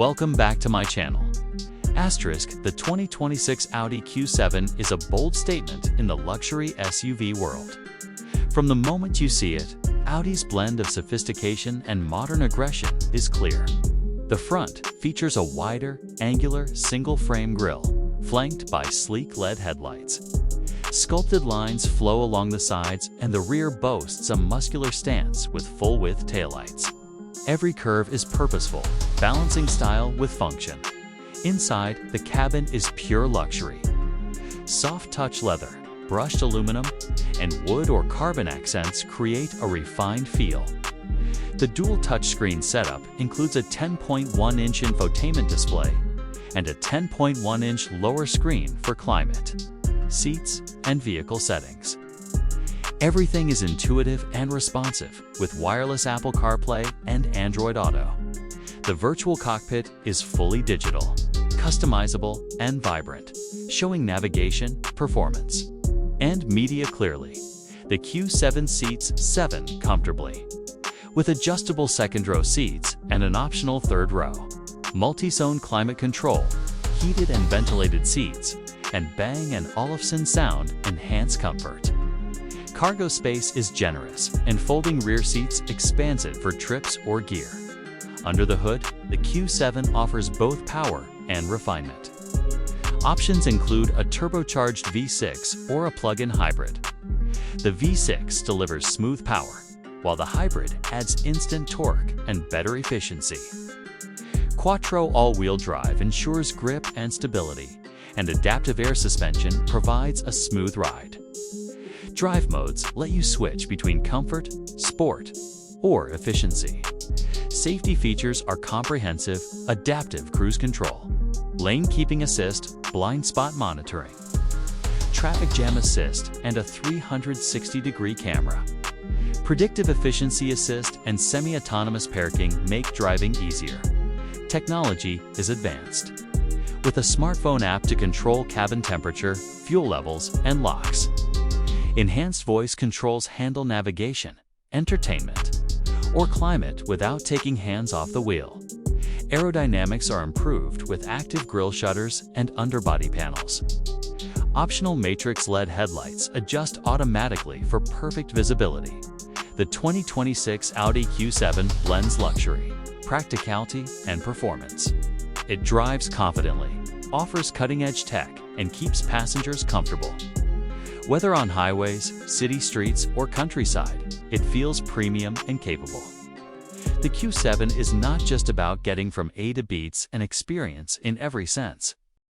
Welcome back to my channel. The 2026 Audi Q7 is a bold statement in the luxury SUV world. From the moment you see it, Audi's blend of sophistication and modern aggression is clear. The front features a wider, angular, single-frame grille, flanked by sleek LED headlights. Sculpted lines flow along the sides, and the rear boasts a muscular stance with full-width taillights. Every curve is purposeful, balancing style with function. Inside, the cabin is pure luxury. Soft-touch leather, brushed aluminum, and wood or carbon accents create a refined feel. The dual touchscreen setup includes a 10.1-inch infotainment display and a 10.1-inch lower screen for climate, seats, and vehicle settings. Everything is intuitive and responsive with wireless Apple CarPlay and Android Auto. The virtual cockpit is fully digital, customizable, and vibrant, showing navigation, performance, and media clearly. The Q7 seats 7 comfortably, with adjustable second-row seats and an optional third row, multi-zone climate control, heated and ventilated seats, and Bang & Olufsen sound enhance comfort. Cargo space is generous, and folding rear seats expansive for trips or gear. Under the hood, the Q7 offers both power and refinement. Options include a turbocharged V6 or a plug-in hybrid. The V6 delivers smooth power, while the hybrid adds instant torque and better efficiency. Quattro all-wheel drive ensures grip and stability, and adaptive air suspension provides a smooth ride. Drive modes let you switch between comfort, sport, or efficiency. Safety features are comprehensive: adaptive cruise control, lane keeping assist, blind spot monitoring, traffic jam assist, and a 360-degree camera. Predictive efficiency assist and semi-autonomous parking make driving easier. Technology is advanced, with a smartphone app to control cabin temperature, fuel levels, and locks. Enhanced voice controls handle navigation, entertainment, or climate without taking hands off the wheel. Aerodynamics are improved with active grille shutters and underbody panels. Optional matrix LED headlights adjust automatically for perfect visibility. The 2026 Audi Q7 blends luxury, practicality, and performance. It drives confidently, offers cutting-edge tech, and keeps passengers comfortable. Whether on highways, city streets, or countryside, it feels premium and capable. The Q7 is not just about getting from A to B, it's an experience in every sense.